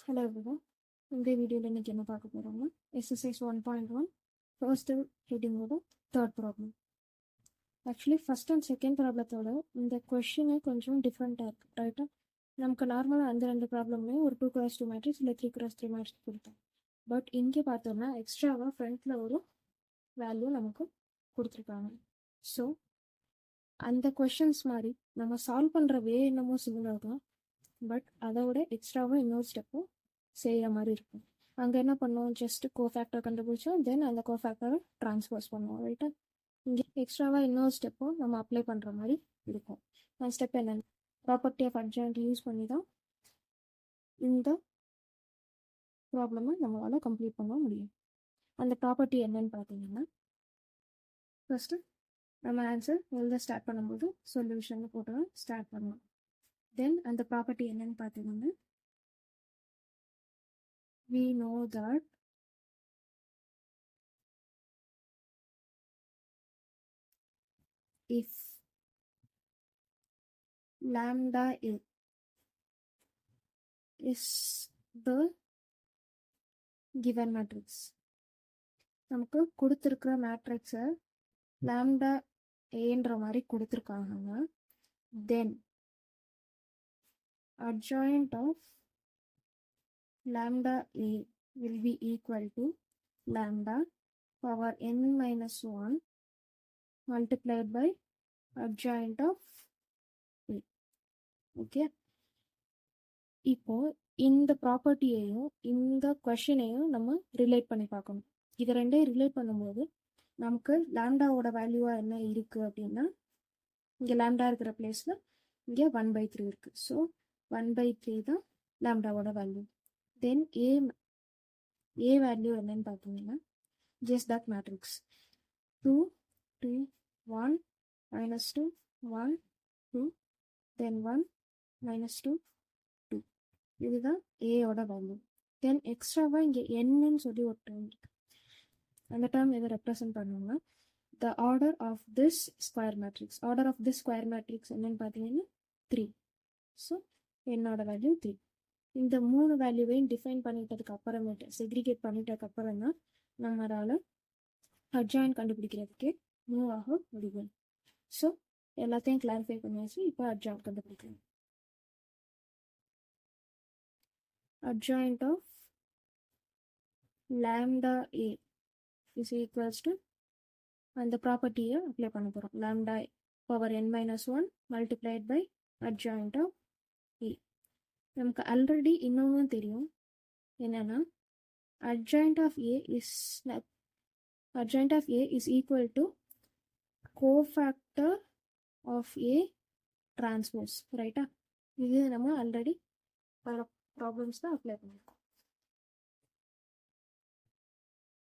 Hello everyone. இந்த வீடியோவில் இன்றைக்கி என்ன பார்க்க போகிறோம்னா எக்ஸசைஸ் 1.1 ஃபர்ஸ்ட் ஹெட்டிங்கோட third problem. Actually first and second ப்ராப்ளத்தோட இந்த கொஷினு கொஞ்சம் டிஃப்ரெண்ட்டாக இருக்குது. ரைட்டாக நமக்கு நார்மலாக அந்த ரெண்டு ப்ராப்ளம்லேயும் ஒரு 2x2 மேட்ரிக்ஸ் இல்லை 3x3 மேட்ரிக்ஸ் கொடுத்தோம். பட் இங்கே பார்த்தோம்னா எக்ஸ்ட்ராவாக ஃப்ரண்ட்டில் ஒரு வேல்யூ நமக்கு கொடுத்துருக்காங்க. ஸோ அந்த கொஷின்ஸ் மாதிரி நம்ம சால்வ் பண்ணுற வே என்னமோ சிமிலர் தான், பட் அதோட எக்ஸ்ட்ராவாக இன்னொரு ஸ்டெப்பும் செய்கிற மாதிரி இருக்கும். அங்கே என்ன பண்ணுவோம், ஜஸ்ட் கோஃபேக்டர் கண்டுபிடிச்சோம், தென் அந்த கோஃபேக்டரை ட்ரான்ஸ்போஸ் பண்ணுவோம். ரைட்டாக இங்கே எக்ஸ்ட்ராவாக இன்னொரு ஸ்டெப்பும் நம்ம அப்ளை பண்ணுற மாதிரி இருக்கும். அந்த ஸ்டெப் என்னென்ன, ப்ராப்பர்ட்டி ஆஃப் அட்ஜாயிண்ட் யூஸ் பண்ணி தான் இந்த ப்ராப்ளமை நம்மளால் கம்ப்ளீட் பண்ண முடியும். அந்த ப்ராப்பர்ட்டி என்னன்னு பார்த்தீங்கன்னா, ஃபஸ்ட்டு நம்ம ஆன்சர் எழுத ஸ்டார்ட் பண்ணும்போது சொல்யூஷன் போட்டு ஸ்டார்ட் பண்ணலாம். தென் அந்த ப்ராப்பர்ட்டி என்னன்னு பார்த்தீங்கன்னா, we know that if lambda a is the given matrix, நமக்கு கொடுத்துருக்கிற மேட்ரிக்ஸை லாம்டா ஏன்ற மாதிரி கொடுத்துருக்காங்கன்னா, தென் adjoint of lambda a will be equal to lambda power n minus 1 multiplied by adjoint of a. Okay, இப்போ இந்த ப்ராப்பர்ட்டியையும் இந்த கொஷினையும் நம்ம ரிலேட் பண்ணி பார்க்கணும். இது ரெண்டையும் ரிலேட் பண்ணும்போது நமக்கு லாம்டாவோட வேல்யூவாக என்ன இருக்குது அப்படின்னா, இங்கே லாம்டா இருக்கிற பிளேஸில் இங்கே 1/3 இருக்குது. ஸோ 1/3 தான் லாம்டாவோட வேல்யூ. தென் ஏ வேல்யூ என்னன்னு பார்த்தீங்கன்னா, ஜஸ்ட் தட் மேட்ரிக்ஸ் 2 3 1 -2 1 2 தென் 1 -2 2, இதுதான் ஏயோட வேல்யூ. தென் எக்ஸ்ட்ராவாக இங்கே என்னன்னு சொல்லி ஒரு டேர்ம் இருக்கு. அந்த டேர்ம் எதை ரெப்ரசன்ட் பண்ணோம்னா, the order of this square matrix. Order of this square matrix என்னன்னு பார்த்தீங்கன்னா 3. ஸோ என்னோட வேல்யூ 3. இந்த 3 வேல்யூவையும் டிஃபைன் பண்ணிட்டதுக்கு அப்புறமேட்டு செக்ரிகேட் பண்ணிட்டதுக்கு அப்புறம் தான் நம்மளால் அட்ஜாயின்ட் கண்டுபிடிக்கிறதுக்கே மூவ் ஆக முடியும். ஸோ எல்லாத்தையும் கிளாரிஃபை பண்ணியாச்சு. இப்போ அட்ஜாயின்ட் கண்டுபிடிக்கலாம். Adjoint of lambda a is equals to அந்த ப்ராப்பர்ட்டியை அப்ளை பண்ண போகிறோம். lambda power n minus 1 multiplied by adjoint of a. நமக்கு ஆல்ரெடி இன்னொன்றும் தெரியும், என்னன்னா adjoint of a is equal to cofactor of a transpose. ரைட்டா, இது நம்ம ஆல்ரெடி ப்ராப்ளம்ஸ் தான் அப்ளை பண்ணியிருக்கோம்.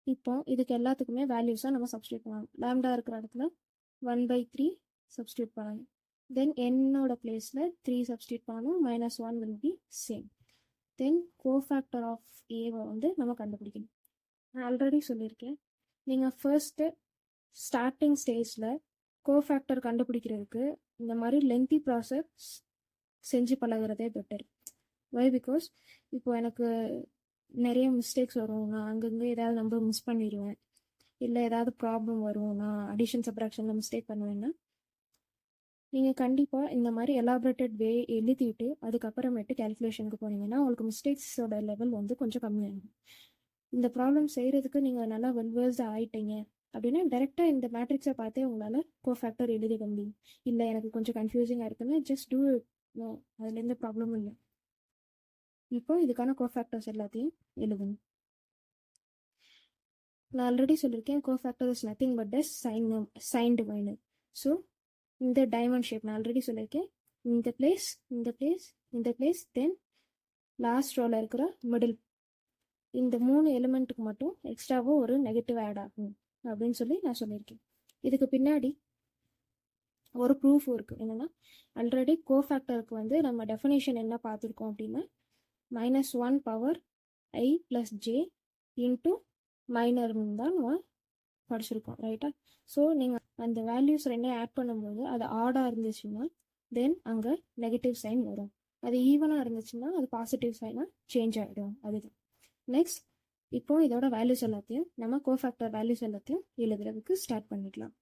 இப்போ இதுக்கு எல்லாத்துக்குமே வேல்யூஸாக நம்ம சப்ஸ்டியூட் பண்ணலாம். லாம்டா இருக்கிற இடத்துல 1/3 சப்ஸ்டியூட் பண்ணணும். தென் என்னோட பிளேஸில் 3 சப்ஸ்டியூட் பண்ணணும். -1 will be same. Then cofactor of ஏவை வந்து நம்ம கண்டுபிடிக்கணும். நான் ஆல்ரெடி சொல்லியிருக்கேன், நீங்கள் ஃபர்ஸ்ட்டு ஸ்டார்டிங் ஸ்டேஜில் கோஃபேக்டர் கண்டுபிடிக்கிறதுக்கு இந்த மாதிரி லென்த்தி ப்ராசஸ் செஞ்சு பழகிறதே பெட்டர். வை, பிகாஸ் இப்போ எனக்கு நிறைய மிஸ்டேக்ஸ் வரும், நான் அங்கங்கே ஏதாவது நம்பர் மிஸ் பண்ணிடுவேன், இல்லை ஏதாவது ப்ராப்ளம் வரும், நான் அடிஷன் சப்ராக்ஷனில் மிஸ்டேக் பண்ணுவேன்னா நீங்கள் கண்டிப்பாக இந்த மாதிரி எலாபரேட்டட் வே எழுதிட்டு அதுக்கப்புறமேட்டு கேல்குலேஷனுக்கு போனீங்கன்னா உங்களுக்கு மிஸ்டேக்ஸோட லெவல் வந்து கொஞ்சம் கம்மியாகும். இந்த ப்ராப்ளம் செய்கிறதுக்கு நீங்கள் நல்லா வெல்வர்ஸ்டாக ஆகிட்டீங்க அப்படின்னா டைரெக்டாக இந்த மேட்ரிக்ஸை பார்த்தே உங்களால் கோஃபேக்டர் எழுதிக்க முடியும். இல்லை எனக்கு கொஞ்சம் கன்ஃபியூசிங்காக இருக்குன்னா ஜஸ்ட் டூ இட், நோ, அதில் எந்த ப்ராப்ளமும் இல்லை. இப்போ இதுக்கான கோஃபேக்டர்ஸ் எல்லாத்தையும் எழுதணும். நான் ஆல்ரெடி சொல்லியிருக்கேன், cofactor is nothing but the signed minor. So இந்த டைமண்ட் ஷேப் நான் ஆல்ரெடி சொல்லியிருக்கேன், இந்த பிளேஸ் இந்த பிளேஸ் இந்த பிளேஸ், தென் லாஸ்ட் ரோவில் இருக்கிற மிடில், இந்த 3 எலிமெண்ட்டுக்கு மட்டும் எக்ஸ்ட்ராவாக ஒரு நெகட்டிவ் ஆட் ஆகும் அப்படின்னு சொல்லி நான் சொல்லியிருக்கேன். இதுக்கு பின்னாடி ஒரு ப்ரூஃபும் இருக்குது. என்னென்னா, ஆல்ரெடி கோஃபேக்டருக்கு வந்து நம்ம டெஃபினேஷன் என்ன பார்த்துருக்கோம் அப்படின்னா, -1 பவர் i + j இன்ட்டு மைனர்னு தான் நம்ம படிச்சிருக்கோம். ரைட்டா, ஸோ நீங்கள் அந்த வேல்யூஸ் ரெண்டையும் ஆட் பண்ணும்போது அது ஆடாக இருந்துச்சுன்னா தென் அங்கே நெகட்டிவ் சைன் வரும். அது ஈவனாக இருந்துச்சுன்னா அது பாசிட்டிவ் சைனாக சேஞ்ச் ஆகிடும். அதுதான். நெக்ஸ்ட் இப்போ இதோட வேல்யூஸ் எல்லாத்தையும் நம்ம கோஃபேக்டர் வேல்யூஸ் எல்லாத்தையும் எழுதுறதுக்கு ஸ்டார்ட் பண்ணிக்கலாம்.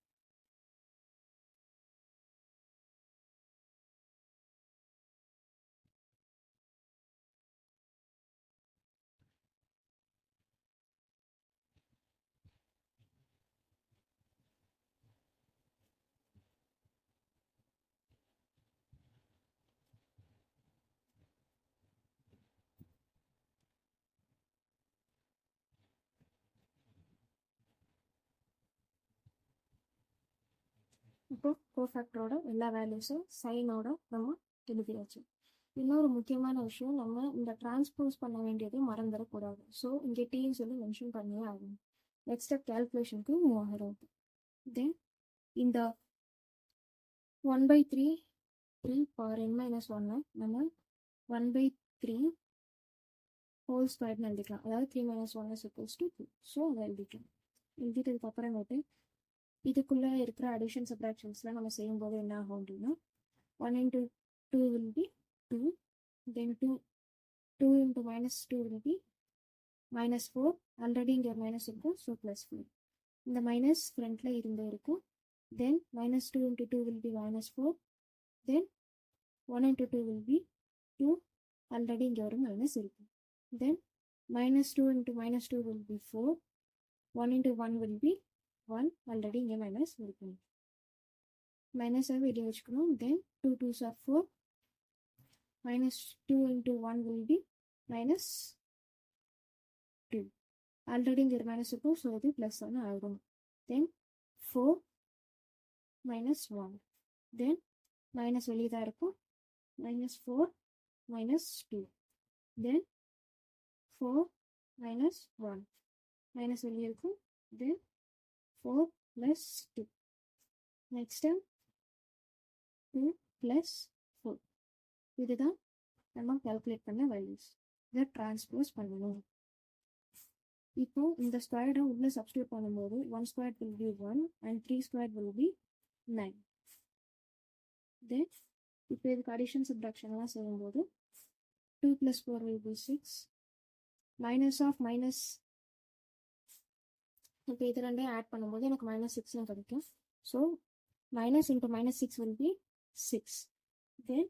இப்போ கோஃபேக்டரோட எல்லா வேல்யூஸும் சைனோட நம்ம எழுதியாச்சு. இன்னொரு முக்கியமான விஷயம், நம்ம இந்த டிரான்ஸ்போஸ் பண்ண வேண்டியதை மறந்துடக்கூடாது. ஸோ இங்கே டீன்னு சொல்லி மென்ஷன் பண்ணியே ஆகும். நெக்ஸ்ட் ஸ்டெப் கேல்குலேஷனுக்கு மூவ் ஆகிறோம். தென் இந்த 1/3 பவர் n-1 நம்ம 1/3 ஹோல் ஸ்கொயர்னு எழுதிக்கலாம். அதாவது 3 - 1 = 2. ஸோ அதை எழுதிக்கலாம். எழுதிட்டதுக்கு அப்புறமேட்டு இதுக்குள்ளே இருக்கிற அடிஷன் சப்ராக்ஷன்ஸ்லாம் நம்ம செய்யும்போது என்ன ஆகும் அப்படின்னா 1 × 2 will be 2, then 2 × -2 will be -4. Already இங்கே மைனஸ் இருக்கும், ஸோ +4. இந்த மைனஸ் ஃப்ரண்ட்டில் இருந்து இருக்கும். தென் -2 × 2 will be -4. Then 1 × 2 will be 2. Already இங்கே ஒரு மைனஸ் இருக்கும். தென் -2 × -2 will be 4. 1 × 1 will be 1. Already இங்கே மைனஸ் இருக்கும். மைனஸாக வெளியே வச்சுக்கணும். தென் 2 2s are 4. -2 × 1 will be -2. Already இங்கே ஒரு மைனஸ் இருக்கும், ஸோ அது +1 ஆகும். தென் 4 -1. தென் மைனஸ் வெளியே தான் இருக்கும். -4 -2. தென் 4 -1. மைனஸ் வெளியே இருக்கும். தென் 4 + 2. நெக்ஸ்ட் 2 + 4. இதுதான் நம்ம கால்குலேட் பண்ண வேல்யூஸ். இதை டிரான்ஸ்போஸ் பண்ணணும். இப்போ இந்த ஸ்கொயர்டை உள்ள சப்ஸ்டியூட் பண்ணும்போது 1² will be 1 and 3² will be 9. தென் இப்போ இதுக்கு அடிஷன் சப்ராக்ஷன்லாம் செய்யும்போது 2 + 4 will be 6. Minus of minus, இப்போ இது ரெண்டையும் ஆட் பண்ணும்போது எனக்கு -6 கிடைக்கும். So -6 will be 6. தென்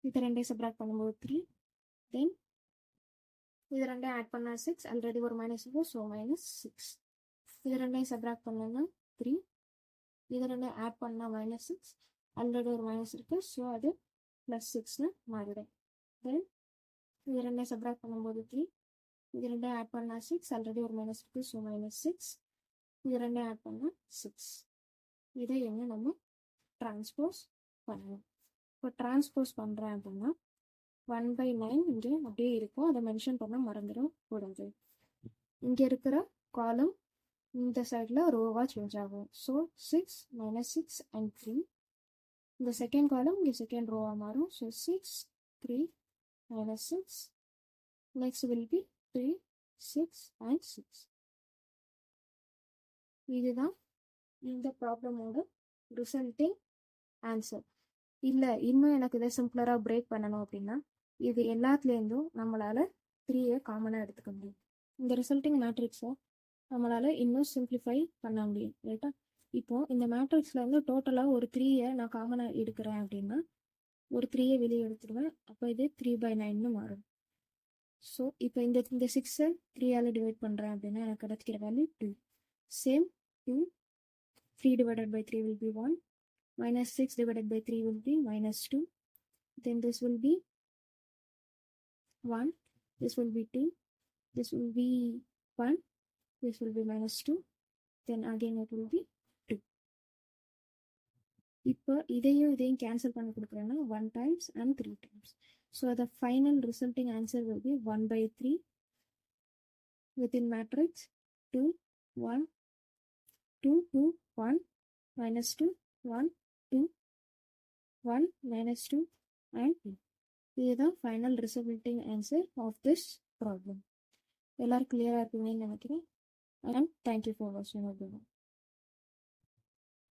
இது ரெண்டையும் சப்ராக்ட் பண்ணும்போது 3. தென் இது ரெண்டையும் ஆட் பண்ணால் 6. ஆல்ரெடி ஒரு மைனஸ் இருக்கும், ஸோ -6. இது ரெண்டையும் சப்ராக்ட் பண்ணோன்னா 3. இது ரெண்டையும் ஆட் பண்ணால் -6. ஆல்ரெடி ஒரு மைனஸ் இருக்குது, ஸோ அது +6ன்னு மாறிடும். தென் இது ரெண்டையும் சப்ராக்ட் பண்ணும்போது 3. இது ரெண்டையும் ஆட் பண்ணால் 6. ஆல்ரெடி ஒரு மைனஸ் இருக்குது, ஸோ -6. இது ரெண்டையும் ஆட் பண்ணால் 6. இதை என்ன நம்ம டிரான்ஸ்போஸ் பண்ணணும். இப்போ டிரான்ஸ்போஸ் பண்ணுறேன் அப்படின்னா 1/9 இங்கே அப்படியே இருக்கும். அதை மென்ஷன் பண்ண மறந்துடக்கூடாது. இங்கே இருக்கிற காலம் இந்த சைடில் ரோவாக சேஞ்ச் ஆகும். So 6 -6 and 3. இந்த செகண்ட் காலம் இங்கே செகண்ட் ரோவாக மாறும். So 6 3 -6. Next will be 3 6 and 6. இதுதான் இந்த ப்ராப்ளமோட ரிசல்ட்டிங் ஆன்சர். இல்லை இன்னும் எனக்கு இதை சிம்பிளராக பிரேக் பண்ணணும் அப்படின்னா இது எல்லாத்துலேருந்தும் நம்மளால் 3 காமனாக எடுத்துக்க முடியும். இந்த ரிசல்ட்டிங் மேட்ரிக்ஸை நம்மளால் இன்னும் சிம்பிளிஃபை பண்ண முடியும். ரைட்டா? இப்போது இந்த மேட்ரிக்ஸில் வந்து டோட்டலாக ஒரு 3 நான் காமனாக எடுக்கிறேன் அப்படின்னா ஒரு 3 வெளியே எடுத்துடுவேன். அப்போ இது 3/9ன்னு மாறும். ஸோ இப்போ இந்த 6-ஐ 3ஆல் டிவைட் பண்ணுறேன் அப்படின்னா எனக்கு கிடைக்கிற value 2. Same 2. 3 / 3 will be 1. -6 / 3 will be -2. Then this will be 1. This will be 2. This will be 1. This will be -2. Then again it will be 2. இப்போ இதையும் கேன்சல் பண்ணி கொடுக்குறேன்னா 1 times and 3 times. So the final resulting answer will be 1/3 within matrix 2 1 2 2 1 -2 1 2 1 -2 and 2. இதுதான் final resulting answer of this problem. எல்லாரும் கிளியராக இருக்குங்கன்னு நினைக்கிறேன். And thank you for வாட்சிங்.